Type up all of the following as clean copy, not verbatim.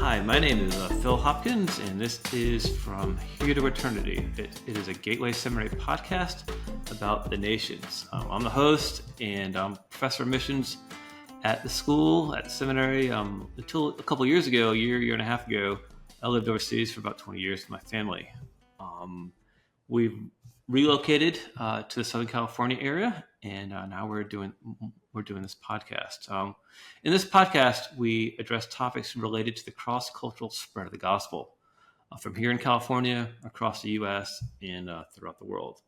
Hi, my name is Phil Hopkins, and this is From Here to Eternity. It is a Gateway Seminary podcast about the nations. I'm the host, and I'm professor of missions at the school, at the seminary. Until a couple years ago, year and a half ago, I lived overseas for about 20 years with my family. We've relocated to the Southern California area, and now we're doing this podcast. In this podcast, we address topics related to the cross-cultural spread of the gospel from here in California, across the U.S., and throughout the world.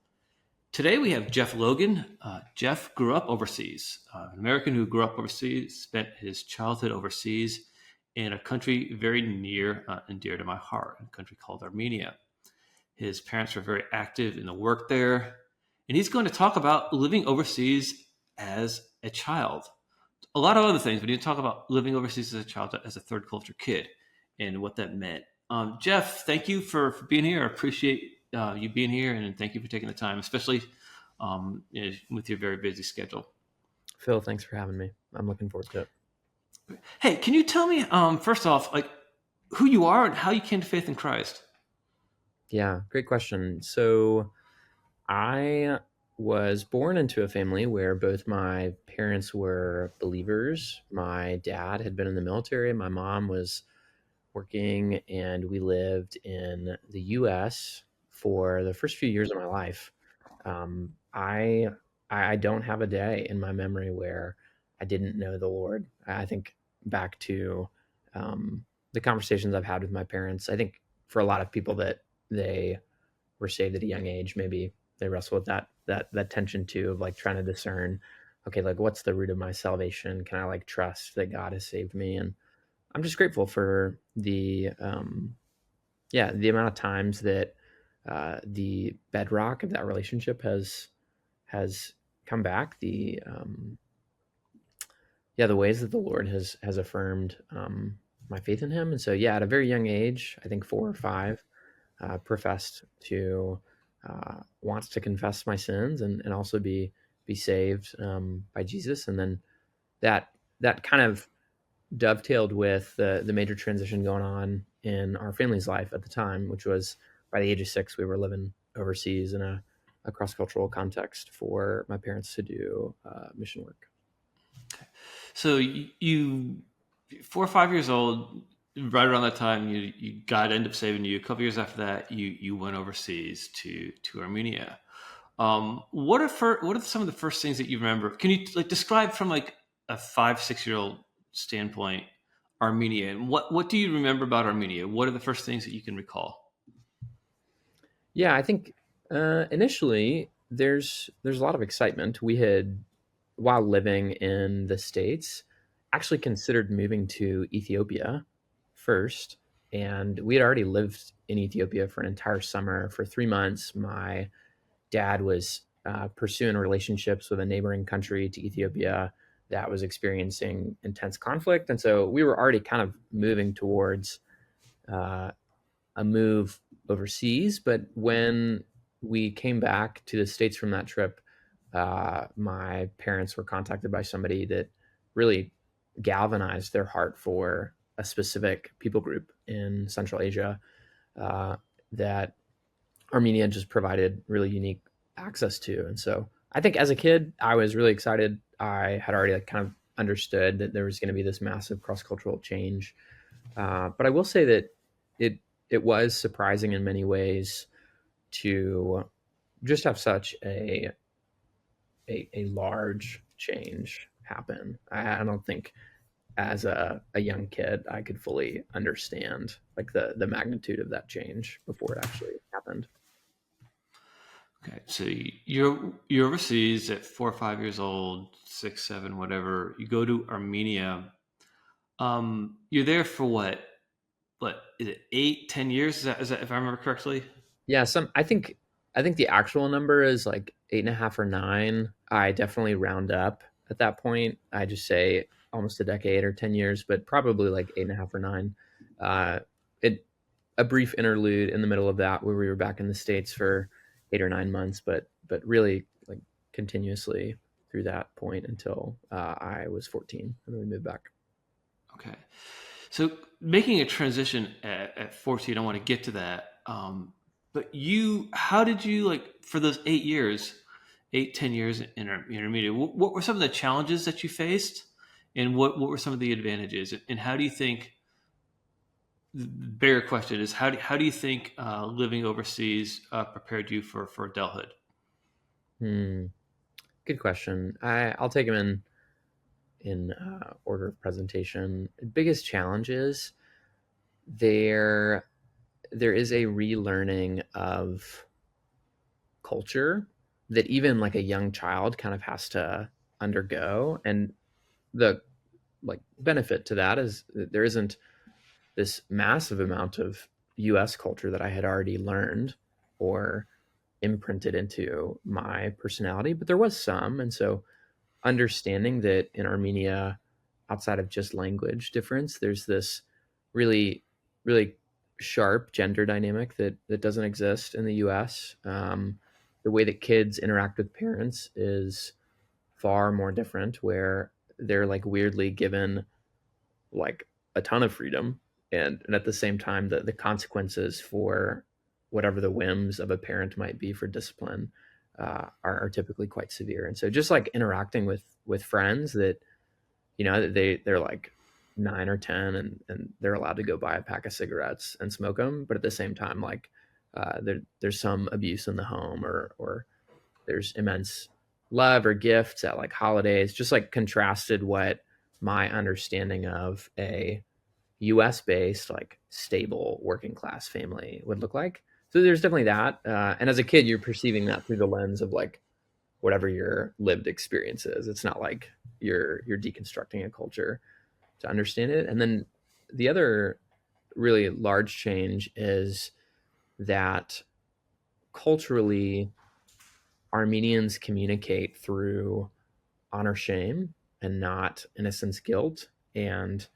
Today, we have Geoff Logan. Geoff grew up overseas. An American who grew up overseas, spent his childhood overseas in a country very near and dear to my heart, a country called Armenia. His parents were very active in the work there, and he's going to talk about living overseas as a child. A lot of other things, but he's talk about living overseas as a child, as a third culture kid, and what that meant. Geoff, thank you for being here. I appreciate you being here, and thank you for taking the time, especially with your very busy schedule. Phil, thanks for having me. I'm looking forward to it. Hey, can you tell me, first off, who you are and how you came to faith in Christ? Yeah, great question. So I was born into a family where both my parents were believers. My dad had been in the military. My mom was working, and we lived in the U.S. for the first few years of my life. I don't have a day in my memory where I didn't know the Lord. I think back to the conversations I've had with my parents. I think for a lot of people that they were saved at a young age, maybe they wrestle with that tension too, of trying to discern, okay, what's the root of my salvation? Can I trust that God has saved me? And I'm just grateful for the amount of times that the bedrock of that relationship has come back. The ways that the Lord has affirmed my faith in Him. And so, at a very young age, I think 4 or 5, professed to wants to confess my sins and also be saved by Jesus. And then that kind of dovetailed with the major transition going on in our family's life at the time, which was by the age of 6, we were living overseas in a cross-cultural context for my parents to do mission work. Okay. So you 4 or 5 years old, right around that time, God ended up saving you. A couple years after that, you went overseas to Armenia. What are some of the first things that you remember? Can you describe from a 5-6-year-old standpoint Armenia, and what do you remember about Armenia? What are the first things that you can recall? Yeah, I think initially there's a lot of excitement. We had, while living in the States, actually considered moving to Ethiopia first. And we had already lived in Ethiopia for an entire summer. For 3 months, my dad was pursuing relationships with a neighboring country to Ethiopia that was experiencing intense conflict. And so we were already kind of moving towards a move overseas. But when we came back to the States from that trip, my parents were contacted by somebody that really galvanized their heart for a specific people group in Central Asia that Armenia just provided really unique access to. And so I think as a kid, I was really excited. I had already kind of understood that there was going to be this massive cross-cultural change. But I will say that it was surprising in many ways to just have such a large change happen. I don't think as a young kid I could fully understand the magnitude of that change before it actually happened. Okay, so you're overseas at 4 or 5 years old, 6, 7, whatever. You go to Armenia. You're there for what? Is it 8, 10 years? Is that if I remember correctly? Yeah, I think the actual number is 8.5 or 9. I definitely round up at that point. I just say almost a decade or 10 years, but probably 8.5 or 9. A brief interlude in the middle of that where we were back in the States for 8 or 9 months, but really continuously through that point until I was 14, and then we moved back. Okay, so making a transition at 14, I want to get to that. But how did you, like, for those 8 years, 10 years in intermediate, what were some of the challenges that you faced, and what were some of the advantages, and how do you think, the bigger question is, how do you think living overseas prepared you for adulthood? Hmm. Good question. I'll take them in order of presentation. Biggest challenge is there there is a relearning of culture that even like a young child kind of has to undergo. And the like benefit to that is that there isn't this massive amount of US culture that I had already learned or imprinted into my personality, but there was some. And so understanding that in Armenia, outside of just language difference, there's this really, really sharp gender dynamic that doesn't exist in the US. The way that kids interact with parents is far more different, where they're like weirdly given like a ton of freedom, and at the same time the consequences for whatever the whims of a parent might be for discipline are typically quite severe. And so just like interacting with friends that they're like 9 or 10, and they're allowed to go buy a pack of cigarettes and smoke them, but at the same time like there's some abuse in the home, or there's immense love or gifts at like holidays, just like contrasted what my understanding of a US based, like stable working class family would look like. So there's definitely that. And as a kid, you're perceiving that through the lens of like whatever your lived experience is. It's not like you're deconstructing a culture to understand it. And then the other really large change is that culturally, Armenians communicate through honor shame and not innocence guilt. And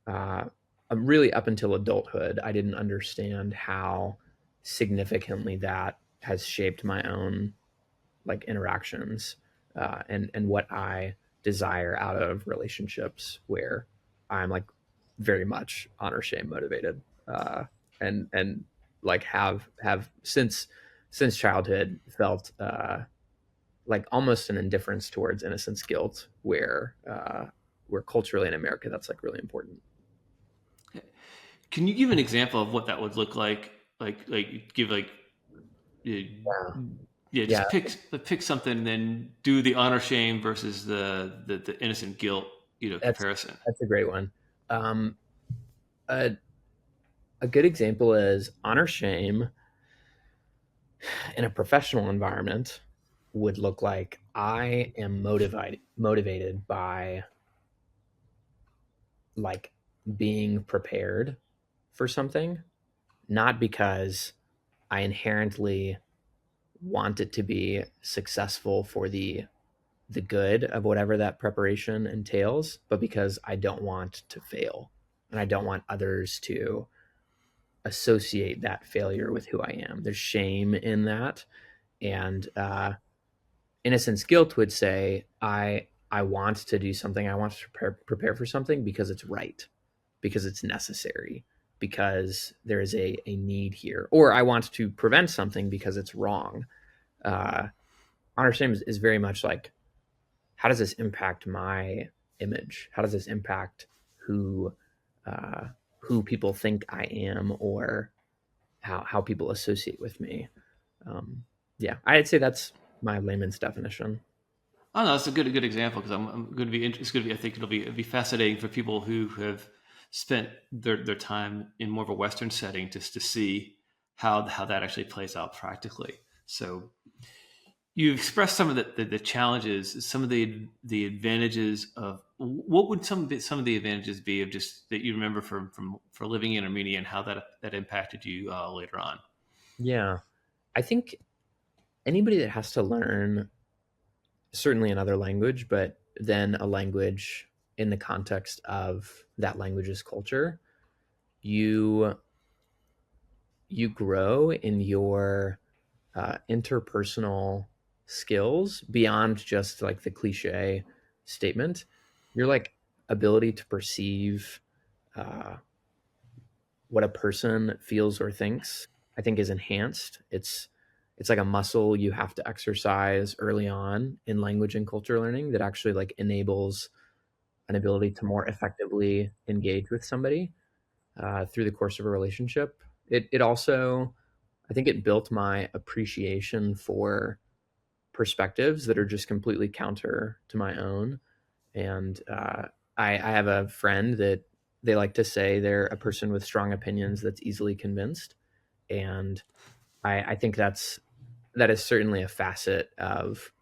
uh, really, up until adulthood, I didn't understand how significantly that has shaped my own like interactions, and what I desire out of relationships where I'm like very much honor shame motivated, and like have since childhood felt like almost an indifference towards innocence guilt, where culturally in America that's like really important. Can you give an example of what that would look like? Give like, uh, Yeah, yeah, yeah, just pick something, and then do the honor shame versus the innocent guilt, that's comparison. that's a great one. Um, a a good example is honor shame in a professional environment would look like I am motivated by like being prepared for something, not because I inherently want it to be successful for the good of whatever that preparation entails, but because I don't want to fail, and I don't want others to associate that failure with who I am. There's shame in that, and innocence guilt would say I want to do something, I want to prepare for something because it's right, because it's necessary, because there is a need here, or I want to prevent something because it's wrong. uh, Honor shame is very much like, how does this impact my image, how does this impact who uh, who people think I am, or how people associate with me. um, yeah, I'd say that's my layman's definition. Oh no, that's a good example, because I'm going to be. It's going to be. I think it'll be fascinating for people who have spent their time in more of a Western setting, just to see how that actually plays out practically. So you expressed some of the challenges, some of the advantages of, what would some of the advantages be of, just that you remember from for living in Armenia, and how that impacted you later on. Yeah, I think anybody that has to learn certainly another language, but then a language in the context of that language's culture, you you grow in your interpersonal skills beyond just like the cliche statement. Your like ability to perceive uh, what a person feels or thinks, I think, is enhanced. It's like a muscle you have to exercise early on in language and culture learning that actually like enables an ability to more effectively engage with somebody through the course of a relationship. It also, I think, it built my appreciation for perspectives that are just completely counter to my own. And I have a friend that they like to say they're a person with strong opinions that's easily convinced. And I think that is certainly a facet of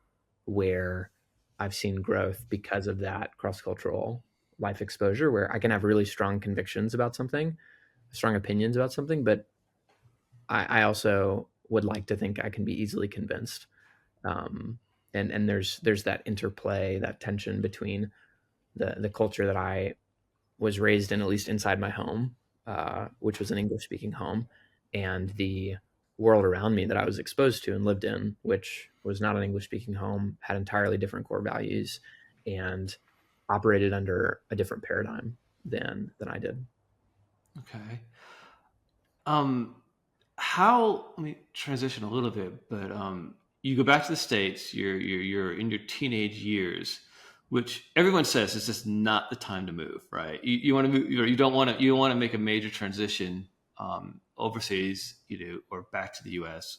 where I've seen growth because of that cross cultural life exposure, where I can have really strong convictions about something, strong opinions about something, but I also would like to think I can be easily convinced. Um, and there's that interplay, that tension between the culture that I was raised in, at least inside my home, which was an English speaking home, and the world around me that I was exposed to and lived in, which was not an English speaking home, had entirely different core values, and operated under a different paradigm than I did. Okay. Um, how? Let me transition a little bit, but you go back to the States. You're in your teenage years, which everyone says is just not the time to move, right? You want to move. You don't want to. You want to make a major transition overseas, or back to the U.S.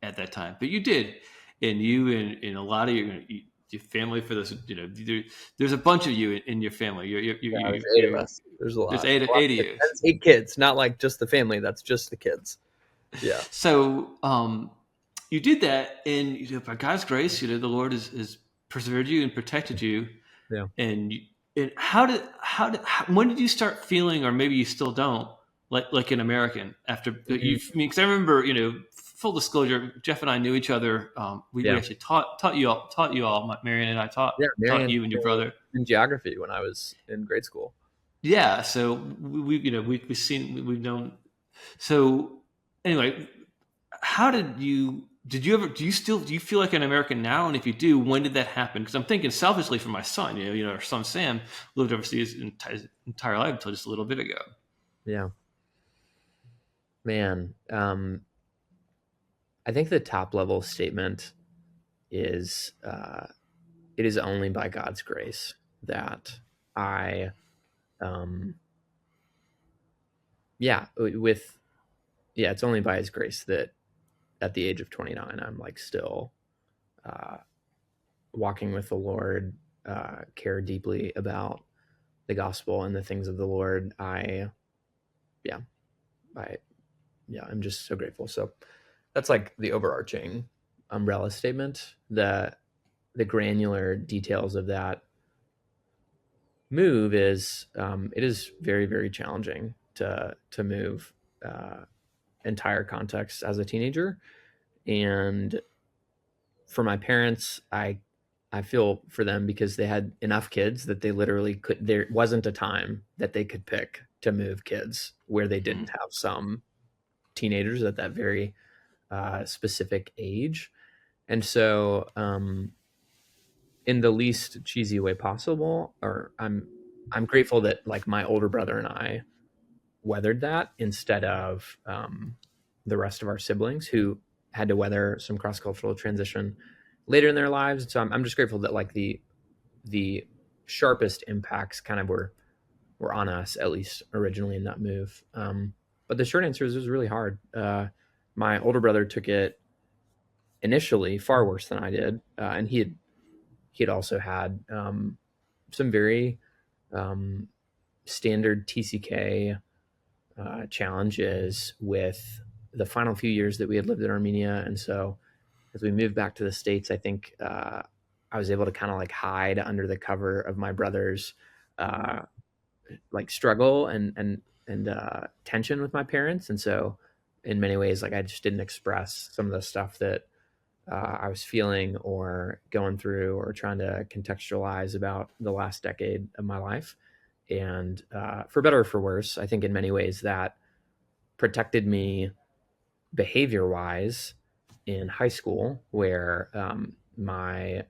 at that time, but you did, and and a lot of your family for this. There's a bunch of you in your family. Yeah, there's 8 of us. There's a There's lot. eight of you. That's 8 kids, not like just the family. That's just the kids. Yeah. So you did that, and by God's grace, the Lord has persevered you and protected you. Yeah. And when did you start feeling, or maybe you still don't, like an American after you? I mean, because I remember, full disclosure, Jeff and I knew each other. We Yeah. actually taught you all. Marion and I Yeah. taught Marianne you and your brother. in geography when I was in grade school. Yeah, so we've known. So anyway, how do you feel like an American now? And if you do, when did that happen? Because I'm thinking selfishly for my son. Our son Sam lived overseas his entire life until just a little bit ago. Yeah. Man, I think the top level statement is it is only by God's grace that I, um, it's only by His grace that at the age of 29, I'm like still uh, walking with the Lord, care deeply about the gospel and the things of the Lord. Yeah, I, I'm just so grateful. So that's like the overarching umbrella statement. The granular details of that move is it is very very challenging to move uh, entire context as a teenager, and for my parents, I feel for them because they had enough kids that they literally could. There wasn't a time that they could pick to move kids where they Mm-hmm. didn't have some teenagers at that very specific age, and so in the least cheesy way possible, or I'm grateful that like my older brother and I weathered that instead of the rest of our siblings who had to weather some cross cultural transition later in their lives. So I'm just grateful that like the sharpest impacts kind of were on us at least originally in that move. But the short answer is it was really hard. My older brother took it initially far worse than I did, and he had also had some very um, standard TCK challenges with the final few years that we had lived in Armenia. And so as we moved back to the States, I think I was able to kind of like hide under the cover of my brother's uh, like struggle and tension with my parents. And so in many ways, like I just didn't express some of the stuff that I was feeling or going through or trying to contextualize about the last decade of my life. And for better or for worse, I think in many ways that protected me behavior wise in high school, where my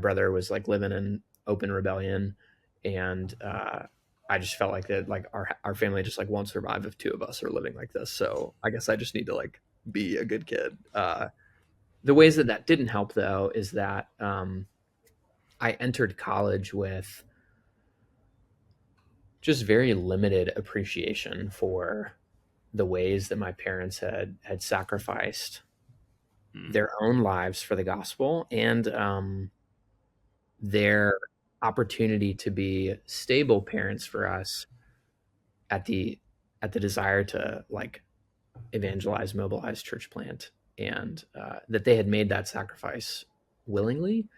brother was like living in open rebellion and I just felt like that, like our family just like won't survive if two of us are living like this. So I guess I just need to like be a good kid. The ways that that didn't help though is that I entered college with just very limited appreciation for the ways that my parents had sacrificed Mm. their own lives for the gospel, and their opportunity to be stable parents for us at the desire to like evangelize, mobilize, church plant, and that they had made that sacrifice willingly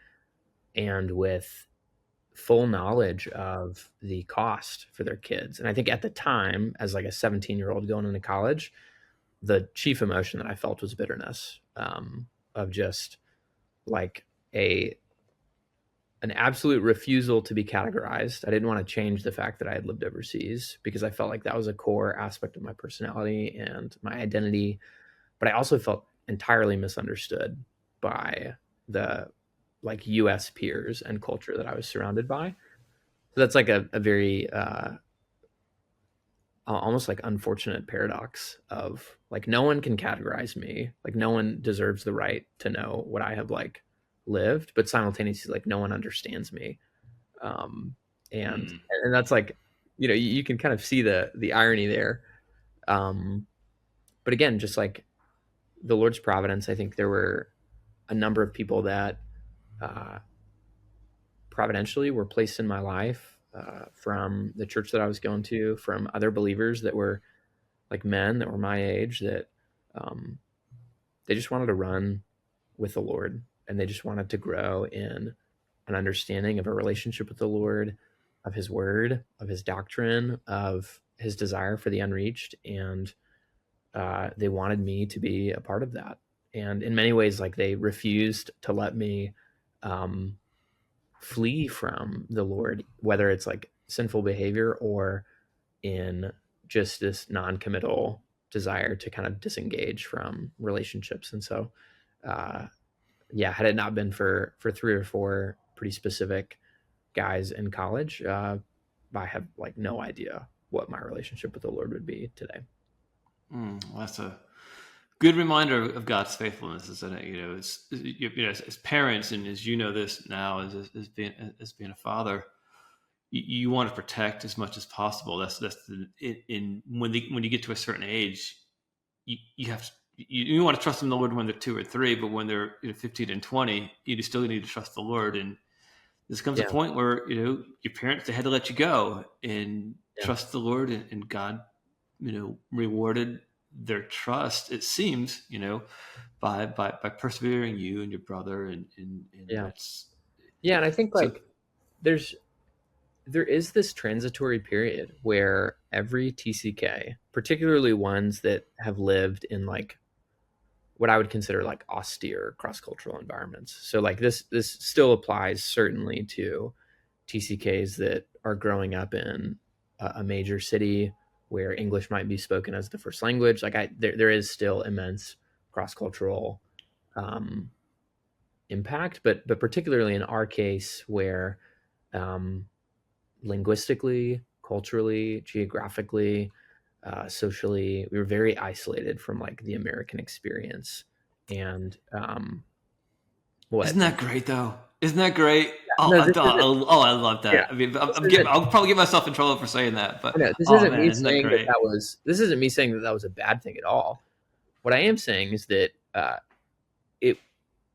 and with full knowledge of the cost for their kids. And I think at the time, as like a 17-year-old going into college, the chief emotion that I felt was bitterness, of just like a an absolute refusal to be categorized. I didn't want to change the fact that I had lived overseas because I felt like that was a core aspect of my personality and my identity. But I also felt entirely misunderstood by the like US peers and culture that I was surrounded by. So that's like a very almost like unfortunate paradox of like no one can categorize me, like no one deserves the right to know what I have like lived, but simultaneously like no one understands me. um and Mm. and that's like, you can kind of see the irony there. But again, just like the Lord's providence, I think there were a number of people that uh providentially were placed in my life, from the church that I was going to, from other believers that were like men that were my age, that um, they just wanted to run with the Lord, and they just wanted to grow in an understanding of a relationship with the Lord, of His Word, of His doctrine, of His desire for the unreached, and they wanted me to be a part of that. And in many ways, like they refused to let me um, flee from the Lord, whether it's like sinful behavior or in just this non-committal desire to kind of disengage from relationships. And so, uh, yeah, had it not been for three or four pretty specific guys in college, I have like no idea what my relationship with the Lord would be today. Well, that's a good reminder of God's faithfulness, isn't it? As parents, and as you know this now, as being a father, you want to protect as much as possible. When you get to a certain age, you have to, you want to trust in the Lord when they're 2 or 3, but when they're 15 and 20, you still need to trust the Lord. And this comes a Yeah, point where your parents, they had to let you go and yeah, trust the Lord, and God rewarded their trust, it seems, by persevering you and your brother, and yeah, that's yeah. And I think so. like there's there is this transitory period where every TCK, particularly ones that have lived in like what I would consider like austere cross-cultural environments. So like this still applies certainly to TCKs that are growing up in a major city where English might be spoken as the first language. Like there is still immense cross-cultural um, impact, but particularly in our case where um, linguistically, culturally, geographically, socially, we were very isolated from like the American experience. And what? Isn't that great, though? Isn't that great? Oh, No, this isn't. I love Yeah, that. I mean, this isn't. I'll probably get myself in trouble for saying that, I but know this oh isn't me man, isn't that saying that great? that was. This isn't me saying that that was a bad thing at all. What I am saying is that it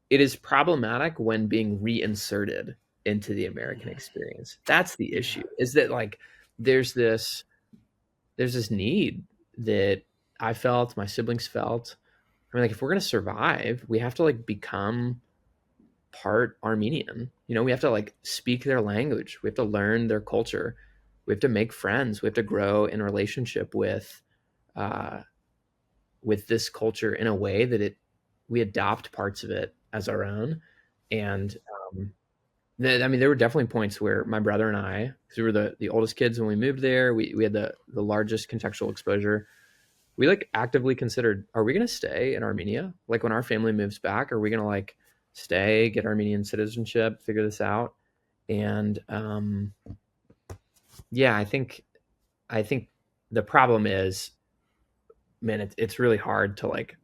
it is problematic when being reinserted into the American experience. That's the Yeah. issue. Is that like there's this there's this need that I felt, my siblings felt. I mean, like if we're gonna survive, we have to like become part Armenian. We have to like speak their language. We have to learn their culture. We have to make friends. We have to grow in relationship uh, with this culture in a way that we adopt parts of it as our own. And I mean, there were definitely points where my brother and I, because we were the oldest kids when we moved there, we had the largest contextual exposure. We like actively considered, are we going to stay in Armenia? Like when our family moves back, are we going to like stay, get Armenian citizenship, figure this out? And Yeah, I think the problem is, man, it's really hard to like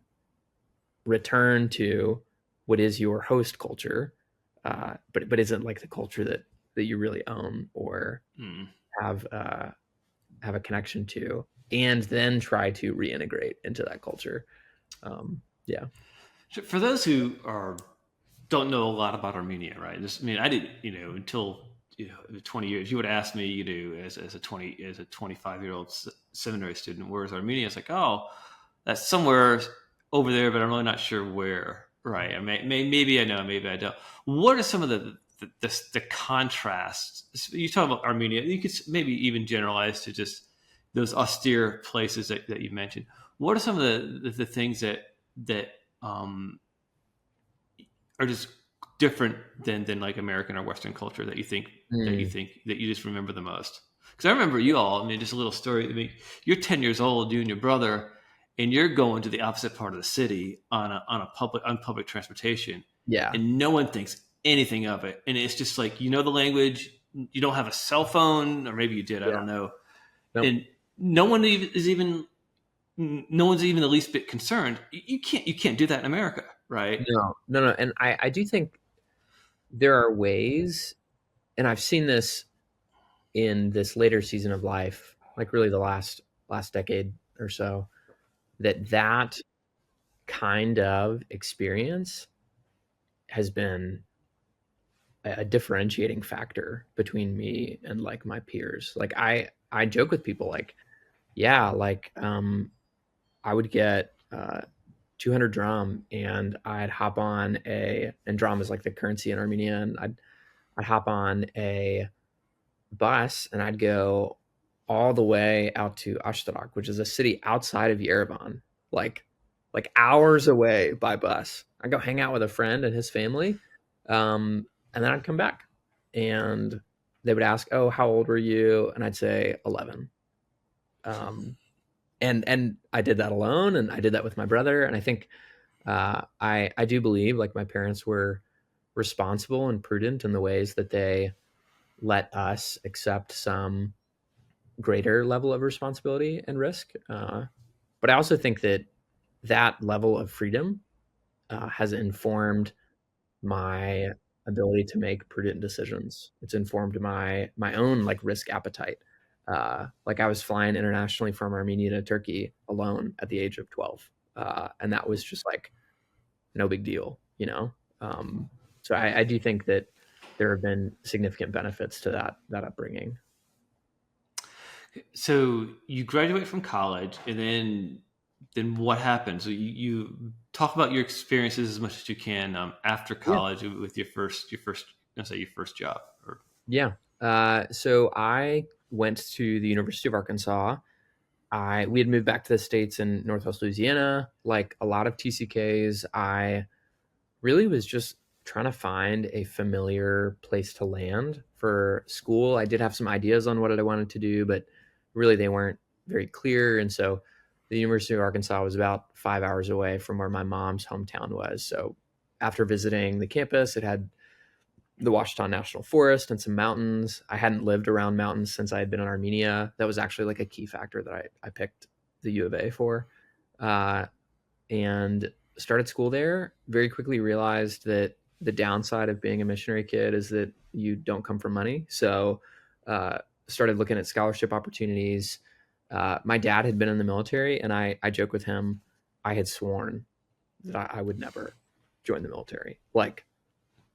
return to what is your host culture, but isn't like the culture that you really own or Mm. have have a connection to, and then try to reintegrate into that culture. Yeah, So for those who are don't know a lot about Armenia, right? This, I mean, I didn't, until 20 years. You would ask me, as a 25-year-old seminary student, where's Armenia? It's like, oh, that's somewhere over there, but I'm really not sure where. Right? Maybe I know, maybe I don't. What are some of the contrasts? You talk about Armenia. You could maybe even generalize to just those austere places that you mentioned. What are some of the things that um, are just different than like American or Western culture that you think mm, that you just remember the most? Because I remember you all. I mean, just a little story. I mean, you're 10 years old, you and your brother, and you're going to the opposite part of the city on public transportation, yeah, and no one thinks anything of it. And it's just like the language. You don't have a cell phone, or maybe you did. I yeah. don't know. Nope. And no one is even no one's even the least bit concerned. You can't do that in America, right? No, no, no. And I do think there are ways, and I've seen this in this later season of life, like really the last decade or so, that kind of experience has been a differentiating factor between me and like my peers. Like I joke with people like, yeah, like I would get 200 drum and I'd hop on and drum is like the currency in Armenia, and I'd hop on a bus and I'd go all the way out to Ashtarak, which is a city outside of Yerevan, like hours away by bus. I'd go hang out with a friend and his family, and then I'd come back, and they would ask, "Oh, how old were you?" And I'd say 11. Um, and I did that alone, and I did that with my brother, and I think I do believe like my parents were responsible and prudent in the ways that they let us accept some greater level of responsibility and risk. But I also think that that level of freedom has informed my ability to make prudent decisions. It's informed my own like risk appetite. Like I was flying internationally from Armenia to Turkey alone at the age of 12, and that was just like no big deal, you know. So I do think that there have been significant benefits to that upbringing. So you graduate from college, and then what happens? So you talk about your experiences as much as you can after Yeah. college with your first let's say your first job. Or Yeah. So I went to the University of Arkansas. I We had moved back to the States in Northwest Louisiana. Like a lot of TCKs, I really was just trying to find a familiar place to land for school. I did have some ideas on what I wanted to do, but really they weren't very clear. And so the University of Arkansas was about 5 hours away from where my mom's hometown was. So after visiting the campus, it had the Washita National Forest and some mountains. I hadn't lived around mountains since I had been in Armenia. That was actually like a key factor that I picked the U of A for. Uh, and started school there. Very quickly realized that the downside of being a missionary kid is that you don't come from money. So started looking at scholarship opportunities. My dad had been in the military, and I joke with him, I had sworn that I would never join the military. Like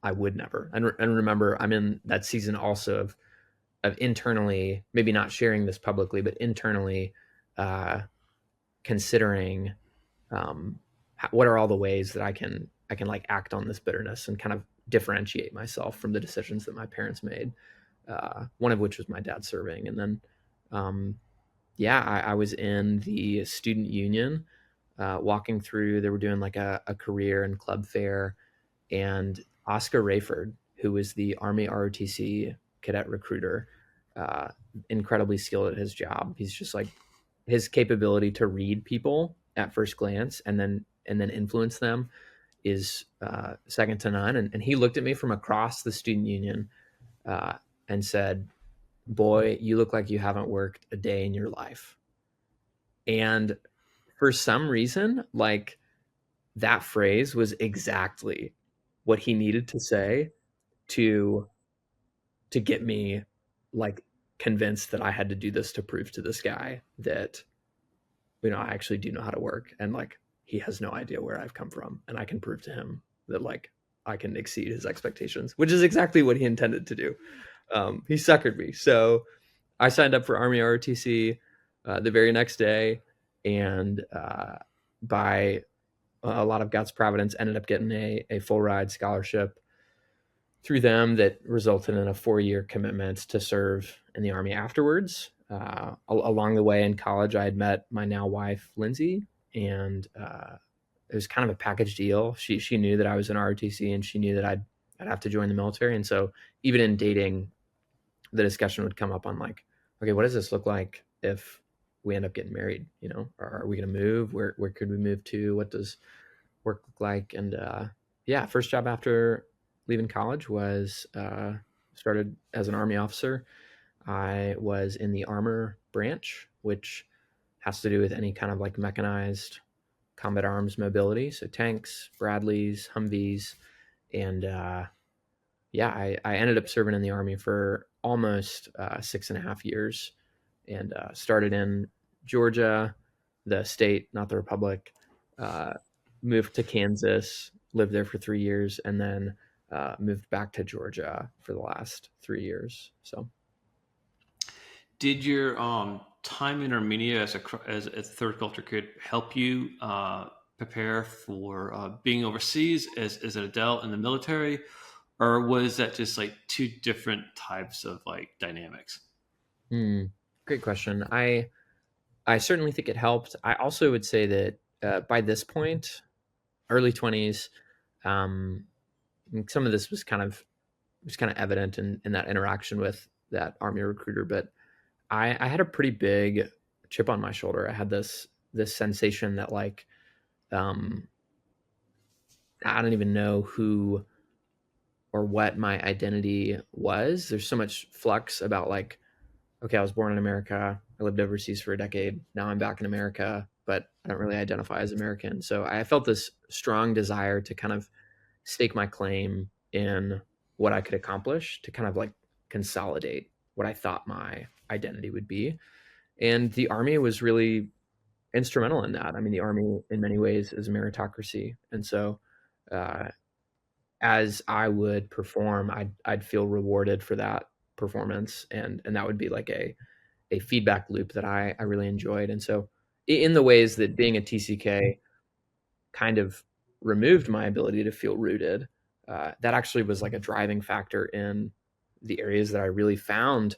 I would never. And remember, I'm in that season also of internally, maybe not sharing this publicly, but internally uh, considering what are all the ways that I can like act on this bitterness and kind of differentiate myself from the decisions that my parents made. One of which was my dad serving, and then um, yeah, I was in the student union, walking through. They were doing like a career and club fair, and Oscar Rayford, who was the Army ROTC cadet recruiter, uh, incredibly skilled at his job. He's just like his capability to read people at first glance and then influence them is second to none. And he looked at me from across the student union uh, and said, boy, you look like you haven't worked a day in your life. And for some reason, like that phrase was exactly what he needed to say to get me like convinced that I had to do this to prove to this guy that I actually do know how to work, and like he has no idea where I've come from, and I can prove to him that like I can exceed his expectations, which is exactly what he intended to do. He suckered me. So I signed up for Army ROTC the very next day, and by a lot of God's providence, ended up getting a full ride scholarship through them that resulted in a 4-year commitment to serve in the Army afterwards. Along the way in college, I had met my now wife, Lindsay, and it was kind of a package deal. She knew that I was in ROTC, and she knew that I'd have to join the military. And so even in dating, the discussion would come up on like, okay, what does this look like if we end up getting married? Or are we going to move? Where could we move to? What does work look like? And yeah, first job after leaving college was started as an Army officer. I was in the armor branch, which has to do with any kind of like mechanized combat arms mobility. So tanks, Bradleys, Humvees. And yeah, I ended up serving in the Army for almost 6.5 years, and started in Georgia, the state, not the republic. Uh, Moved to Kansas, lived there for 3 years, and then moved back to Georgia for the last 3 years. So, Did your time in Armenia as a third culture kid help you prepare for being overseas as an adult in the military, or was that just like two different types of like dynamics? hmm, great question. I certainly think it helped. I also would say that by this point, early 20s, um, some of this was kind of evident in that interaction with that Army recruiter, but I had a pretty big chip on my shoulder. I had this sensation that like um, I don't even know who or what my identity was. There's so much flux about like, okay, I was born in America, I lived overseas for a decade, now I'm back in America, but I don't really identify as American. So I felt this strong desire to kind of stake my claim in what I could accomplish, to kind of like consolidate what I thought my identity would be. And the Army was really instrumental in that. I mean, the Army in many ways is a meritocracy. And so uh, as I would perform, I'd feel rewarded for that performance. And that would be like a feedback loop that I really enjoyed. And so in the ways that being a TCK kind of removed my ability to feel rooted, that actually was like a driving factor in the areas that I really found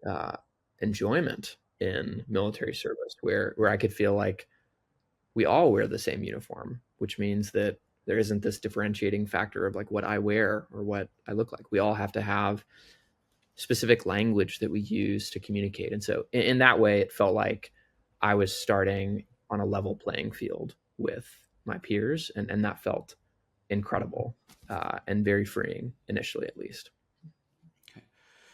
uh, enjoyment in military service, where I could feel like we all wear the same uniform, which means that there isn't this differentiating factor of like what I wear or what I look like. We all have to have specific language that we use to communicate. And so in that way, it felt like I was starting on a level playing field with my peers. And that felt incredible and very freeing initially, at least. Okay.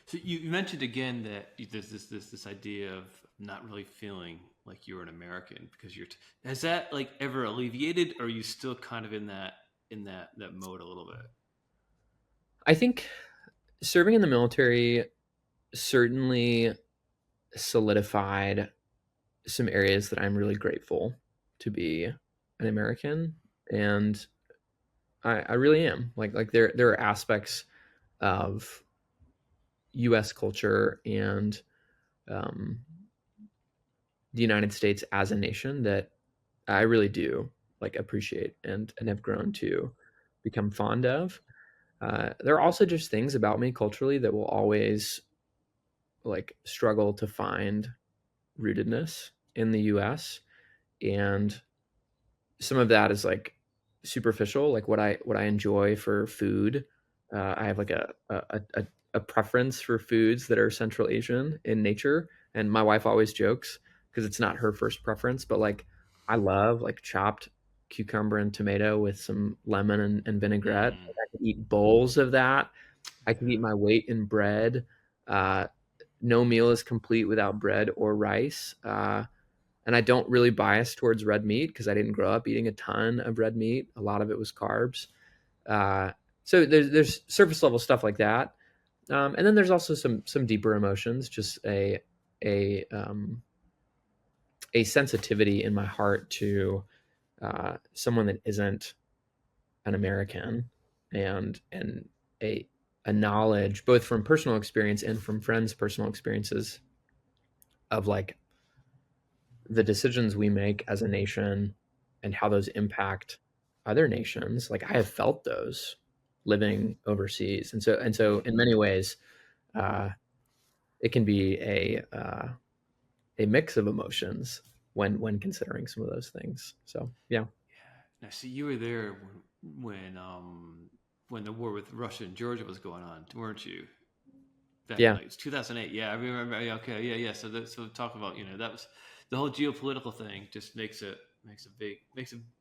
So you mentioned again that there's this idea of not really feeling like you're an American because has that like ever alleviated, or are you still kind of in that mode a little bit? I think serving in the military certainly solidified some areas that I'm really grateful to be an American. And I really am. Like there are aspects of US culture and um, the United States as a nation that I really do like appreciate and have grown to become fond of. There are also just things about me culturally that will always like struggle to find rootedness in the US. And some of that is like superficial, like what I enjoy for food. I have like a preference for foods that are Central Asian in nature, and my wife always jokes because it's not her first preference, but like I love like chopped cucumber and tomato with some lemon and vinaigrette. Mm. Like, I could eat bowls of that. I could eat my weight in bread. Uh, no meal is complete without bread or rice. And I don't really bias towards red meat because I didn't grow up eating a ton of red meat. A lot of it was carbs. Uh, so there's surface level stuff like that, and then there's also some deeper emotions. Just a sensitivity in my heart to someone that isn't an American, and a a knowledge both from personal experience and from friends' personal experiences of like the decisions we make as a nation and how those impact other nations. Like I have felt those living overseas, and so in many ways, uh, it can be a mix of emotions when considering some of those things. So yeah, Now, see, you were there when the war with Russia and Georgia was going on, weren't you? Back in yeah, like it's 2008. Yeah, I remember. Yeah, okay, yeah. So talk about that was the whole geopolitical thing. Just makes it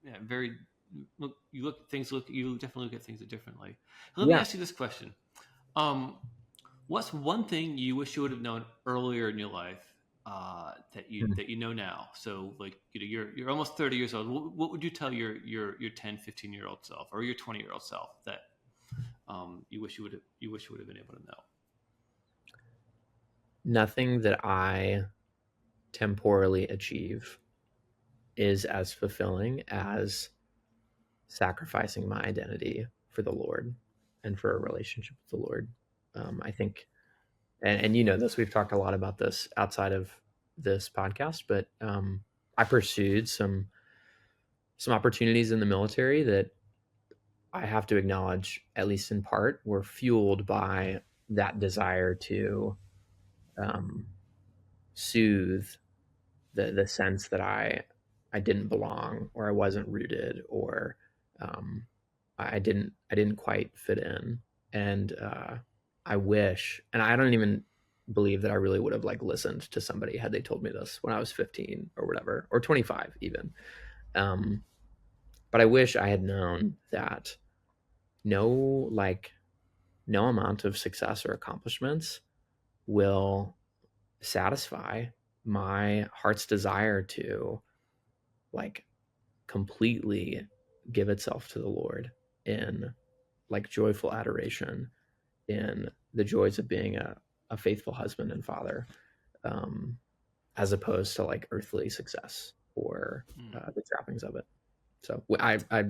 yeah, very look. You look at things. You definitely look at things differently. Let me yeah. ask you this question. Um, what's one thing you wish you would have known earlier in your life Hmm. that you know now? So like you're almost 30 years old. What would you tell your 10, 15-year old self or your 20-year-old self that you wish you would have been able to know? Nothing that I temporally achieve is as fulfilling as sacrificing my identity for the Lord and for a relationship with the Lord. I think, and you know this, we've talked a lot about this outside of this podcast, but I pursued some opportunities in the military that I have to acknowledge, at least in part, were fueled by that desire to um, soothe the sense that I didn't belong, or I wasn't rooted, or um, I didn't quite fit in. And I wish, and I don't even believe that I really would have like listened to somebody had they told me this when I was 15 or whatever, or 25 even. Um, but I wish I had known that no like no amount of success or accomplishments will satisfy my heart's desire to like completely give itself to the Lord in like joyful adoration, in the joys of being a faithful husband and father, um, as opposed to like earthly success or Mm, the trappings of it. So I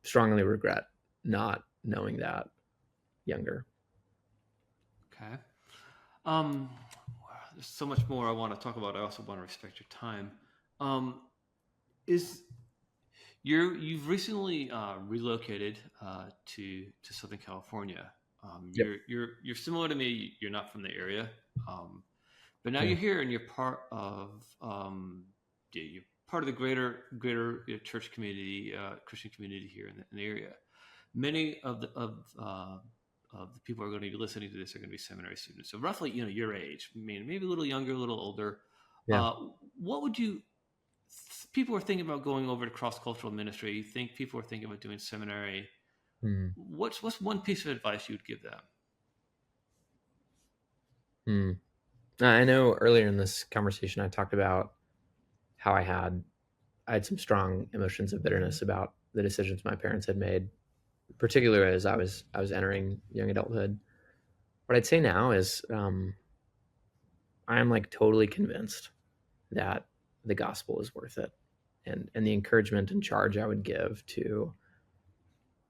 strongly regret not knowing that younger. okay. Um, there's so much more I want to talk about. I also want to respect your time. Um, is you've recently relocated to Southern California. Yep. You're similar to me. You're not from the area, um, but now Yeah. you're here and you're part of yeah, you're part of the greater church community, Christian community here in the area. Many of the people who are going to be listening to this are going to be seminary students. So roughly, your age. I mean, maybe a little younger, a little older. Yeah. Uh, what would you? People are thinking about going over to cross cultural ministry. You think people are thinking about doing seminary. Hmm. What's one piece of advice you would give them? Hmm. I know earlier in this conversation I talked about how I had some strong emotions of bitterness about the decisions my parents had made, particularly as I was entering young adulthood. What I'd say now is I am like totally convinced that the gospel is worth it, and the encouragement and charge I would give to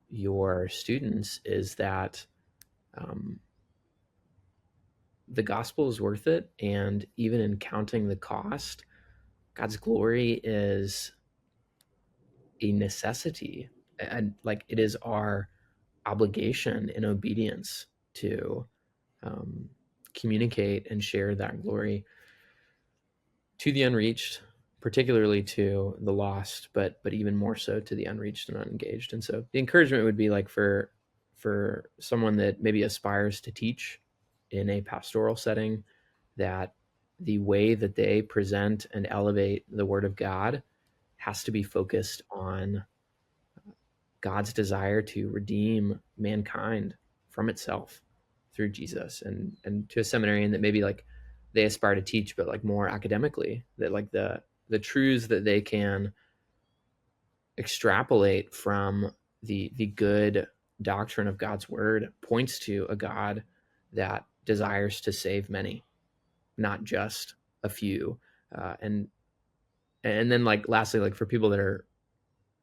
your students is that um, the gospel is worth it, and even in counting the cost, God's glory is a necessity, and like it is our obligation in obedience to um, communicate and share that glory to the unreached, particularly to the lost, but even more so to the unreached and unengaged. And so the encouragement would be like for someone that maybe aspires to teach in a pastoral setting, that the way that they present and elevate the word of God has to be focused on God's desire to redeem mankind from itself through Jesus. And to a seminarian that maybe like they aspire to teach, but like more academically, that like the truths that they can extrapolate from the good doctrine of God's word points to a God that desires to save many, not just a few. And then like lastly, like for people that are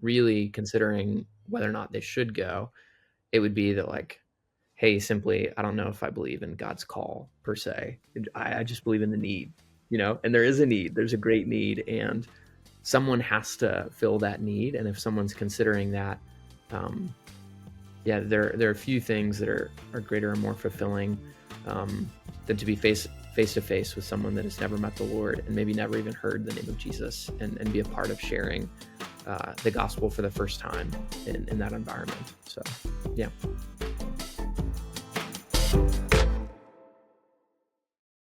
really considering whether or not they should go, it would be that like, hey, simply, I don't know if I believe in God's call per se. I just believe in the need, and there is a need. There's a great need, and someone has to fill that need. And if someone's considering that, there are a few things that are greater and more fulfilling than to be face to face with someone that has never met the Lord and maybe never even heard the name of Jesus, and be a part of sharing the gospel for the first time in that environment. So, yeah.